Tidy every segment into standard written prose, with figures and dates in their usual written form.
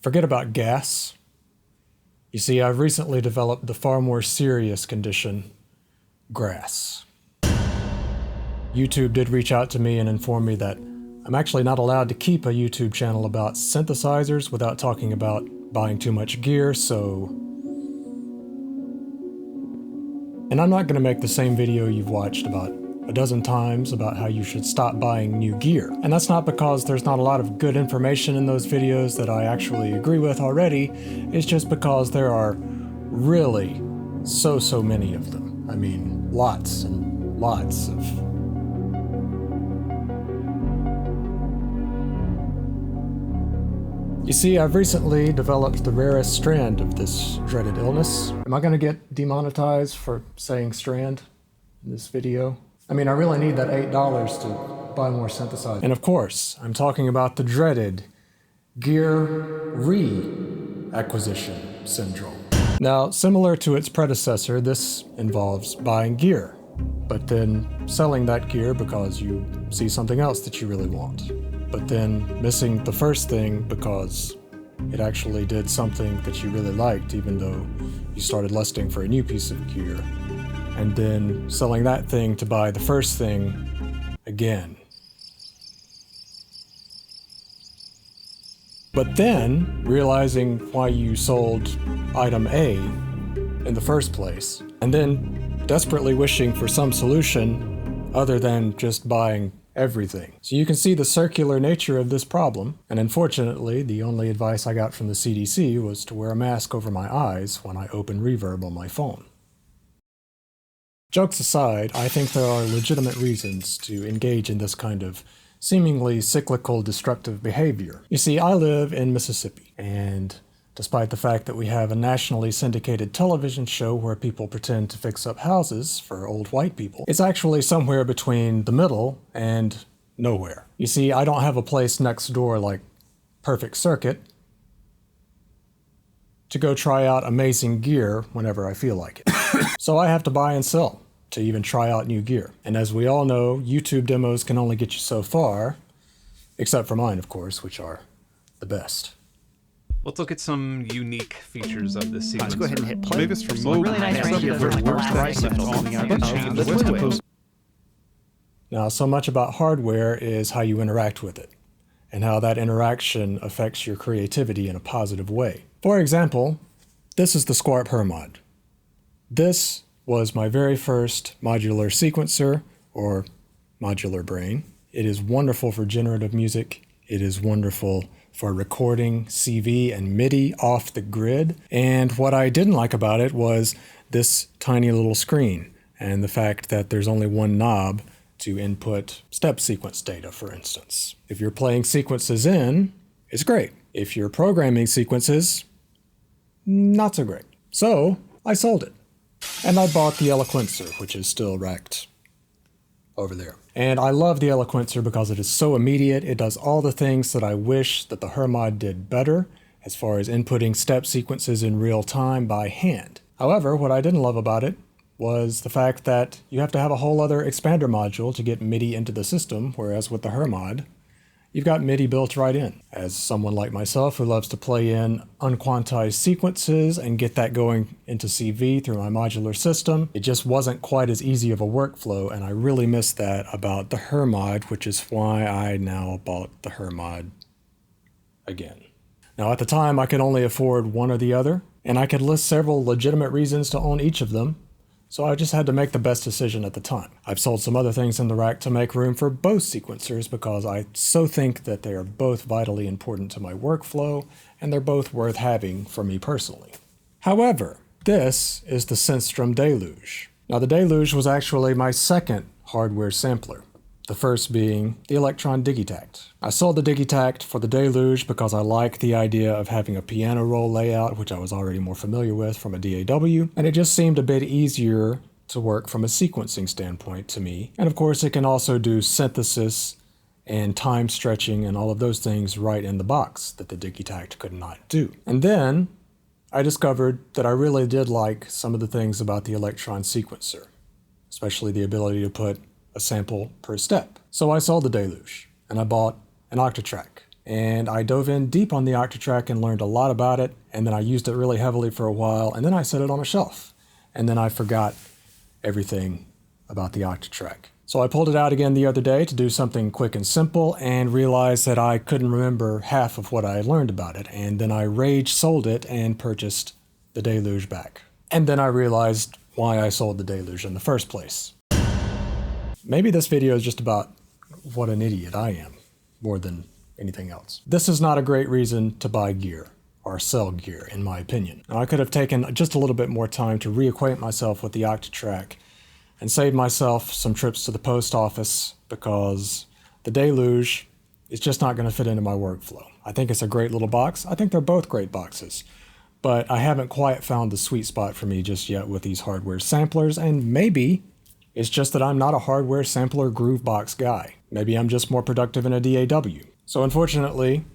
Forget about gas. You see, I've recently developed the far more serious condition, G.R.A.S. YouTube did reach out to me and inform me that I'm actually not allowed to keep a YouTube channel about synthesizers without talking about buying too much gear, so... And I'm not going to make the same video you've watched about a dozen times about how you should stop buying new gear. And that's not because there's not a lot of good information in those videos that I actually agree with already, it's just because there are really so many of them. I mean, lots and lots of... You see, I've recently developed the rarest strand of this dreaded illness. Am I gonna get demonetized for saying strand in this video? I mean, I really need that $8 to buy more synthesizers. And of course, I'm talking about the dreaded gear reacquisition syndrome. Now, similar to its predecessor, this involves buying gear, but then selling that gear because you see something else that you really want. But then missing the first thing because it actually did something that you really liked, even though you started lusting for a new piece of gear. And then selling that thing to buy the first thing again. But then realizing why you sold item A in the first place, and then desperately wishing for some solution other than just buying everything. So you can see the circular nature of this problem, and unfortunately, the only advice I got from the CDC was to wear a mask over my eyes when I open Reverb on my phone. Jokes aside, I think there are legitimate reasons to engage in this kind of seemingly cyclical destructive behavior. You see, I live in Mississippi, and despite the fact that we have a nationally syndicated television show where people pretend to fix up houses for old white people, it's actually somewhere between the middle and nowhere. You see, I don't have a place next door like Perfect Circuit to go try out amazing gear whenever I feel like it. So I have to buy and sell to even try out new gear. And as we all know, YouTube demos can only get you so far, except for mine, of course, which are the best. Let's look at some unique features of this sequencer. Let's go ahead and hit play. Maybe it's from mode. Really nice ranges for Now, so much about hardware is how you interact with it, and how that interaction affects your creativity in a positive way. For example, this is the Squarp Hermod. This was my very first modular sequencer, or modular brain. It is wonderful for generative music. It is wonderful for recording CV and MIDI off the grid. And what I didn't like about it was this tiny little screen and the fact that there's only one knob to input step sequence data, for instance. If you're playing sequences in, it's great. If you're programming sequences, not so great. So I sold it. And I bought the Eloquencer, which is still racked over there. And I love the Eloquencer because it is so immediate. It does all the things that I wish that the Hermod did better, as far as inputting step sequences in real time by hand. However, what I didn't love about it was the fact that you have to have a whole other expander module to get MIDI into the system, whereas with the Hermod, you've got MIDI built right in. As someone like myself who loves to play in unquantized sequences and get that going into CV through my modular system, it just wasn't quite as easy of a workflow, and I really missed that about the Hermod, which is why I now bought the Hermod again. Now at the time I could only afford one or the other, and I could list several legitimate reasons to own each of them, so I just had to make the best decision at the time. I've sold some other things in the rack to make room for both sequencers because I so think that they are both vitally important to my workflow and they're both worth having for me personally. However, this is the Synthstrom Deluge. Now the Deluge was actually my second hardware sampler, the first being the Electron Digitact. I sold the Digitact for the Deluge because I like the idea of having a piano roll layout, which I was already more familiar with from a DAW, and it just seemed a bit easier to work from a sequencing standpoint to me. And of course it can also do synthesis and time stretching and all of those things right in the box that the Digitact could not do. And then I discovered that I really did like some of the things about the Electron sequencer, especially the ability to put a sample per step. So I sold the Deluge, and I bought an Octatrack, And I dove in deep on the Octatrack and learned a lot about it, and then I used it really heavily for a while, and then I set it on a shelf. And then I forgot everything about the Octatrack. So I pulled it out again the other day to do something quick and simple and realized that I couldn't remember half of what I learned about it, and then I rage sold it and purchased the Deluge back. And then I realized why I sold the Deluge in the first place. Maybe this video is just about what an idiot I am, more than anything else. This is not a great reason to buy gear, or sell gear, in my opinion. Now, I could have taken just a little bit more time to reacquaint myself with the Octatrack and save myself some trips to the post office, because the Deluge is just not going to fit into my workflow. I think it's a great little box. I think they're both great boxes. But I haven't quite found the sweet spot for me just yet with these hardware samplers, and maybe it's just that I'm not a hardware sampler groove box guy. Maybe I'm just more productive in a DAW. So unfortunately,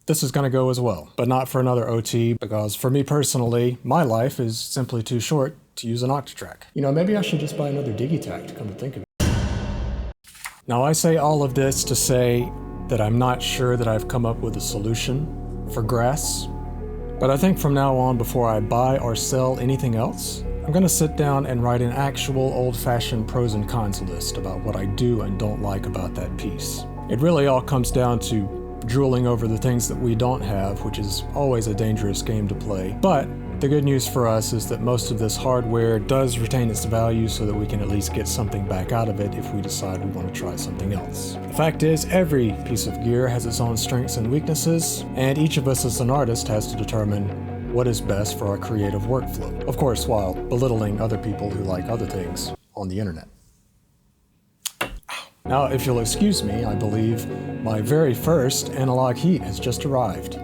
this is going to go as well, but not for another OT, because for me personally, my life is simply too short to use an Octatrack. You know, maybe I should just buy another Digitact, come to think of it. Now, I say all of this to say that I'm not sure that I've come up with a solution for G.R.A.S, but I think from now on, before I buy or sell anything else, I'm going to sit down and write an actual old-fashioned pros and cons list about what I do and don't like about that piece. It really all comes down to drooling over the things that we don't have, which is always a dangerous game to play. But the good news for us is that most of this hardware does retain its value, so that we can at least get something back out of it if we decide we want to try something else. The fact is, every piece of gear has its own strengths and weaknesses, and each of us as an artist has to determine what is best for our creative workflow. Of course, while belittling other people who like other things on the internet. Now, if you'll excuse me, I believe my very first analog heat has just arrived.